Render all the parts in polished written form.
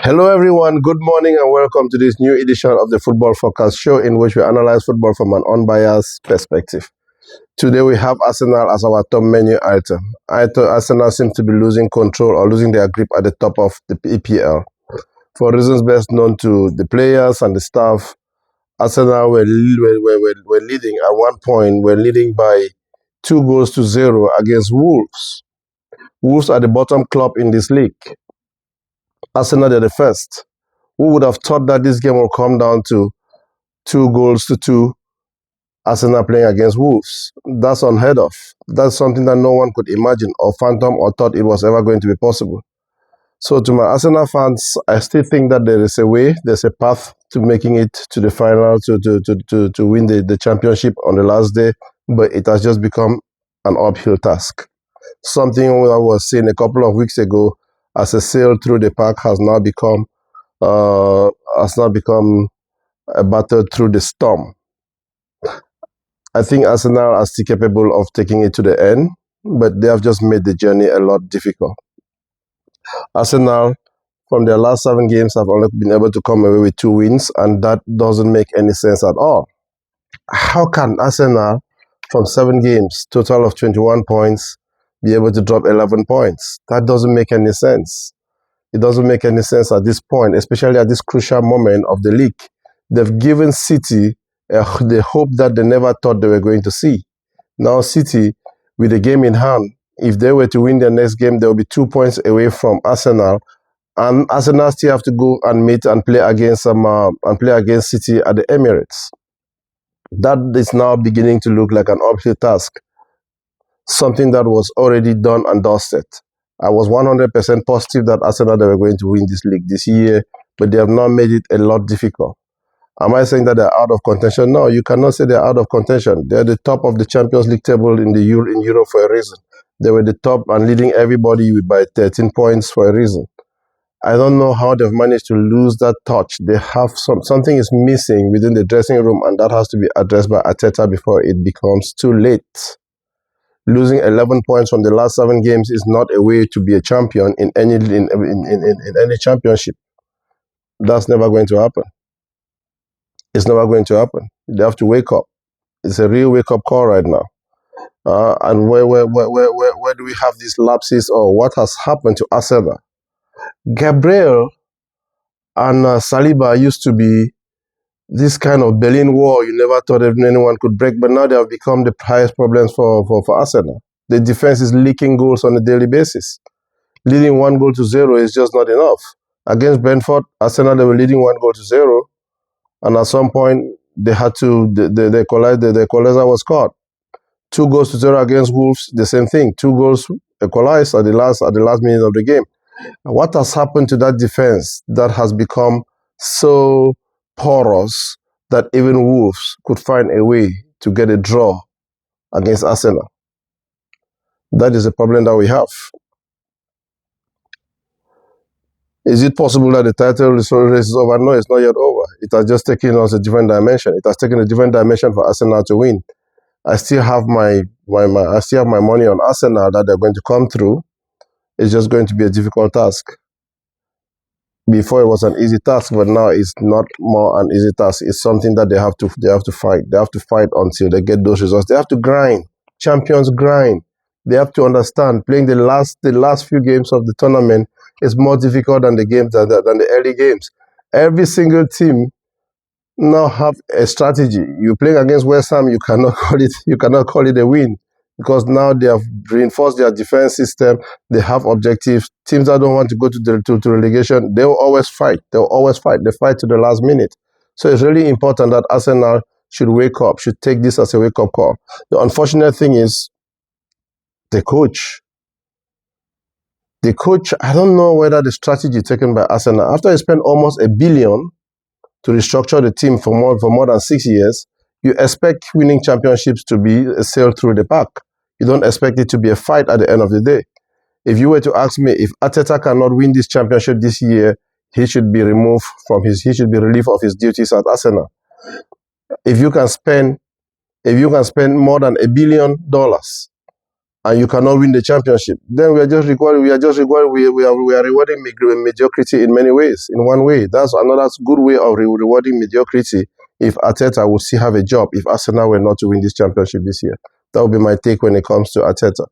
Hello, everyone. Good morning, and welcome to this new edition of the Football Forecast Show, in which we analyze football from an unbiased perspective. Today, we have Arsenal as our top menu item. Arsenal seems to be losing control or losing their grip at the top of the EPL. For reasons best known to the players and the staff, Arsenal were leading at one point, were leading by 2 goals to 0 against Wolves. Wolves are the bottom club in this league. Arsenal are the first. Who would have thought that this game will come down to 2 goals to 2, Arsenal playing against Wolves? That's unheard of. That's something that no one could imagine or fathom or thought it was ever going to be possible. So to my Arsenal fans, I still think that there is a way, there's a path to making it to the final, to win the championship on the last day, but it has just become an uphill task. Something that was seen a couple of weeks ago as a sail through the park has now become a battle through the storm. I think Arsenal are still capable of taking it to the end, but they have just made the journey a lot difficult. Arsenal, from their last 7 games, have only been able to come away with 2 wins, and that doesn't make any sense at all. How can Arsenal, from 7 games, total of 21 points, be able to drop 11 points? That doesn't make any sense. It doesn't make any sense at this point, especially at this crucial moment of the league. They've given City the hope that they never thought they were going to see. Now City, with the game in hand, if they were to win their next game, they will be 2 points away from Arsenal, and Arsenal still have to go and meet and play against City at the Emirates. That is now beginning to look like an uphill task, something that was already done and dusted. I was 100% positive that Arsenal they were going to win this league this year, but they have now made it a lot difficult. Am I saying that they're out of contention? No, you cannot say they're out of contention. They're the top of the Champions League table in Europe for a reason. They were the top and leading everybody by 13 points for a reason. I don't know how they've managed to lose that touch. They have something is missing within the dressing room, and that has to be addressed by Arteta before it becomes too late. Losing 11 points from the last 7 games is not a way to be a champion in any championship. That's never going to happen. It's never going to happen. They have to wake up. It's a real wake-up call right now. And where do we have these lapses, or what has happened to Arsenal? Gabriel and Saliba used to be this kind of Berlin Wall you never thought anyone could break, but now they have become the highest problems for Arsenal. The defense is leaking goals on a daily basis. Leading 1 goal to 0 is just not enough. Against Brentford, Arsenal, they were leading 1 goal to 0, and at some point they had to the equalizer was caught. 2 goals to 0 against Wolves, the same thing. 2 goals equalized at the last minute of the game. What has happened to that defense that has become so porous that even Wolves could find a way to get a draw against Arsenal? That is a problem that we have. Is it possible that the title race is over? No, it's not yet over. It has just taken us a different dimension. It has taken a different dimension for Arsenal to win. I still have my money on Arsenal that they're going to come through. It's just going to be a difficult task. Before it was an easy task, but now it's not more an easy task. It's something that they have to fight. They have to fight until they get those results. They have to grind. Champions grind. They have to understand playing the last few games of the tournament is more difficult than the early games. Every single team now have a strategy. You play against West Ham, you cannot call it a win, because now they have reinforced their defense system. They have objectives. Teams that don't want to go to relegation, they will always fight. They will always fight. They fight to the last minute. So it's really important that Arsenal should wake up, should take this as a wake-up call. The unfortunate thing is the coach. The coach, I don't know whether the strategy taken by Arsenal, after he spent almost $1 billion to restructure the team for more than 6 years, you expect winning championships to be a sail through the park. You don't expect it to be a fight at the end of the day. If you were to ask me, if Arteta cannot win this championship this year, he should be relieved of his duties at Arsenal. If you can spend more than $1 billion and you cannot win the championship, then we are just rewarding, we are rewarding mediocrity in many ways. In one way, that's another good way of rewarding mediocrity. If Arteta would still have a job, if Arsenal were not to win this championship this year, that would be my take when it comes to Arteta.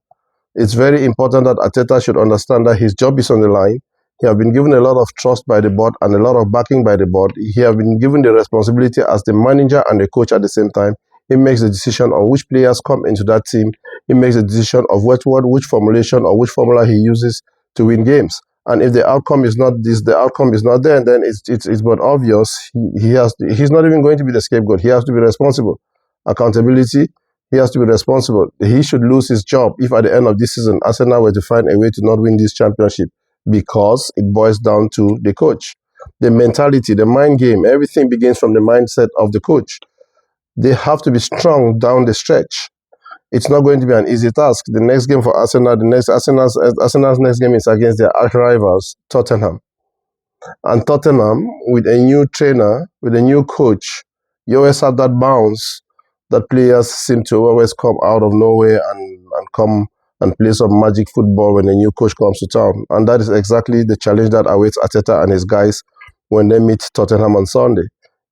It's very important that Arteta should understand that his job is on the line. He has been given a lot of trust by the board and a lot of backing by the board. He has been given the responsibility as the manager and the coach at the same time. He makes the decision on which players come into that team. He makes the decision of which formulation or which formula he uses to win games. And if the outcome is not this, the outcome is not there, then it's but obvious he's not even going to be the scapegoat. He has to be responsible. Accountability. He has to be responsible. He should lose his job if at the end of this season Arsenal were to find a way to not win this championship, because it boils down to the coach. The mentality, the mind game, everything begins from the mindset of the coach. They have to be strong down the stretch. It's not going to be an easy task. The next game for Arsenal, Arsenal's next game is against their arch rivals, Tottenham. And Tottenham, with a new trainer, with a new coach, you always have that bounce that players seem to always come out of nowhere and come and play some magic football when a new coach comes to town. And that is exactly the challenge that awaits Arteta and his guys when they meet Tottenham on Sunday.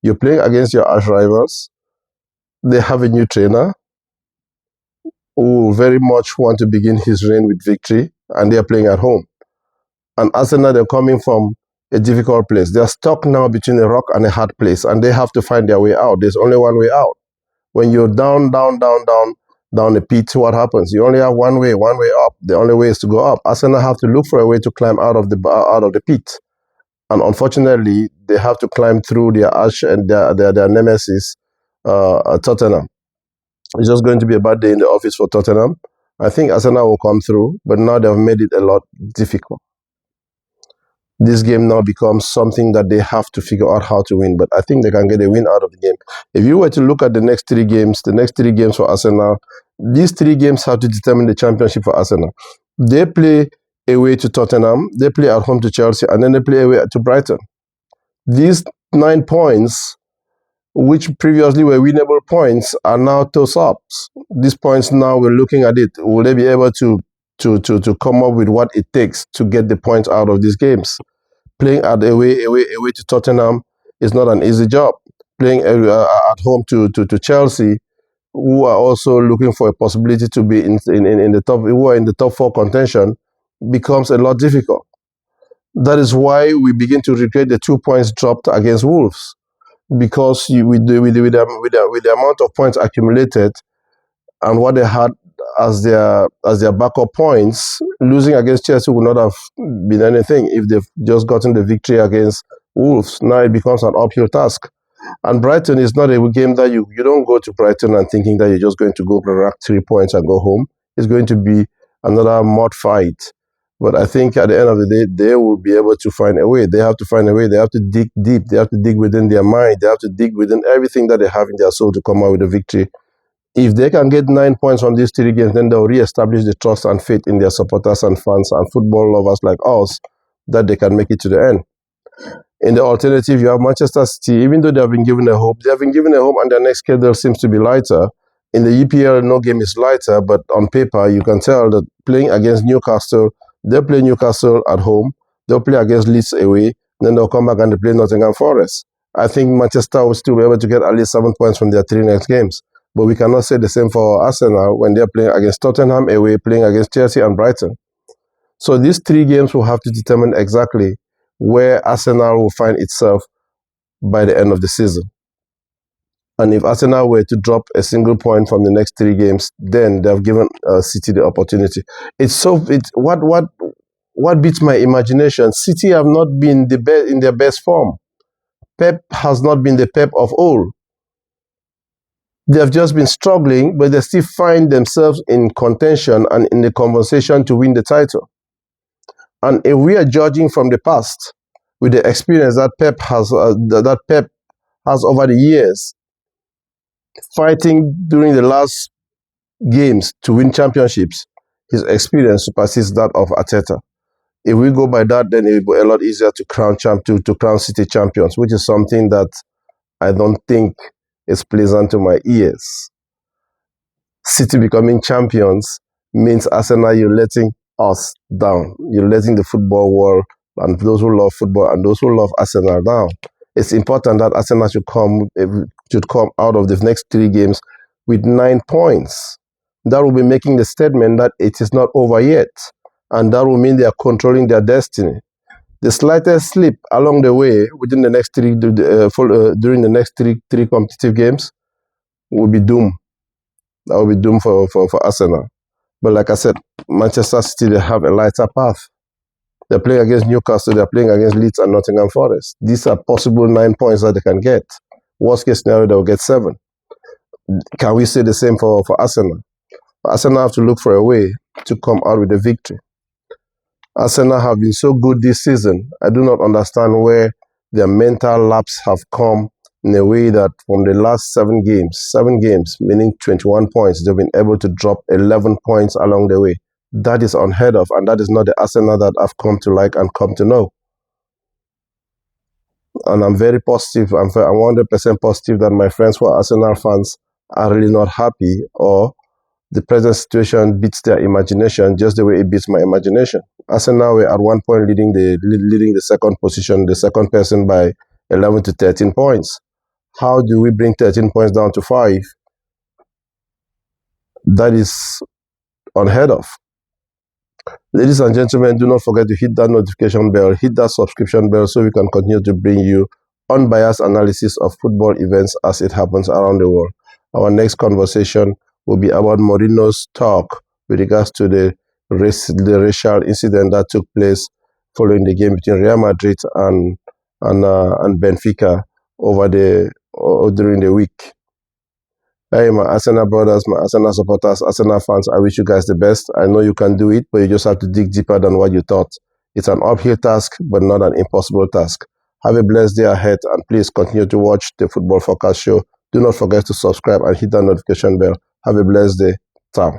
You're playing against your arch rivals. They have a new trainer who very much want to begin his reign with victory, and they are playing at home. And Arsenal, they're coming from a difficult place. They're stuck now between a rock and a hard place, and they have to find their way out. There's only one way out. When you're down the pit, what happens? You only have one way up. The only way is to go up. Arsenal have to look for a way to climb out of the pit. And unfortunately, they have to climb through their arch and their nemesis, Tottenham. It's just going to be a bad day in the office for Tottenham. I think Arsenal will come through, but now they've made it a lot difficult. This game now becomes something that they have to figure out how to win, but I think they can get a win out of the game. If you were to look at the next three games for Arsenal, these three games have to determine the championship for Arsenal. They play away to Tottenham, they play at home to Chelsea, and then they play away to Brighton. These 9 points, which previously were winnable points, are now toss-ups. These points now, we're looking at it. Will they be able to come up with what it takes to get the points out of these games? Playing away to Tottenham is not an easy job. Playing at home to Chelsea, who are also looking for a possibility to be in the top, who are in the top 4 contention, becomes a lot difficult. That is why we begin to regret the 2 points dropped against Wolves, because with the amount of points accumulated and what they had as their backup points, losing against Chelsea would not have been anything if they've just gotten the victory against Wolves. Now it becomes an uphill task. And Brighton is not a game that you don't go to Brighton and thinking that you're just going to go rack 3 points and go home. It's going to be another mud fight. But I think at the end of the day, they will be able to find a way. They have to find a way. They have to dig deep. They have to dig within their mind. They have to dig within everything that they have in their soul to come out with a victory. If they can get 9 points from these 3 games, then they'll re-establish the trust and faith in their supporters and fans and football lovers like us that they can make it to the end. In the alternative, you have Manchester City. Even though they have been given a hope, and their next schedule seems to be lighter. In the EPL, no game is lighter, but on paper, you can tell that playing against Newcastle, they'll play Newcastle at home, they'll play against Leeds away, then they'll come back and they play Nottingham Forest. I think Manchester will still be able to get at least 7 points from their 3 next games. But we cannot say the same for Arsenal when they're playing against Tottenham away, playing against Chelsea and Brighton. So these 3 games will have to determine exactly where Arsenal will find itself by the end of the season. And if Arsenal were to drop a single point from the next 3 games, then they have given City the opportunity. What beats my imagination? City have not been in their best form. Pep has not been the Pep of old. They have just been struggling, but they still find themselves in contention and in the conversation to win the title. And if we are judging from the past, with the experience that Pep has over the years, fighting during the last games to win championships, his experience supersedes that of Arteta. If we go by that, then it will be a lot easier to crown City champions, which is something that I don't think is pleasant to my ears. City becoming champions means Arsenal, you're letting us down. You're letting the football world and those who love football and those who love Arsenal down. It's important that Arsenal should come out of the next 3 games with 9 points. That will be making the statement that it is not over yet, and that will mean they are controlling their destiny. The slightest slip along the way within the next during the next three competitive games will be doom. That will be doom for Arsenal. But like I said, Manchester City, they have a lighter path. They're playing against Newcastle, they're playing against Leeds and Nottingham Forest. These are possible 9 points that they can get. Worst case scenario, they'll get 7. Can we say the same for Arsenal? Arsenal have to look for a way to come out with a victory. Arsenal have been so good this season. I do not understand where their mental lapse have come in a way that from the last 7 games, meaning 21 points, they've been able to drop 11 points along the way. That is unheard of, and that is not the Arsenal that I've come to like and come to know. And I'm very positive, I'm 100% positive that my friends who are Arsenal fans are really not happy, or the present situation beats their imagination just the way it beats my imagination. Arsenal were at one point leading the second position, the second person by 11 to 13 points. How do we bring 13 points down to 5? That is unheard of. Ladies and gentlemen, do not forget to hit that notification bell, hit that subscription bell so we can continue to bring you unbiased analysis of football events as it happens around the world. Our next conversation will be about Mourinho's talk with regards to the racial incident that took place following the game between Real Madrid and Benfica during the week. Hey, my Arsenal brothers, my Arsenal supporters, Arsenal fans, I wish you guys the best. I know you can do it, but you just have to dig deeper than what you thought. It's an uphill task, but not an impossible task. Have a blessed day ahead, and please continue to watch the Football Forecast Show. Do not forget to subscribe and hit that notification bell. Have a blessed day. Ciao.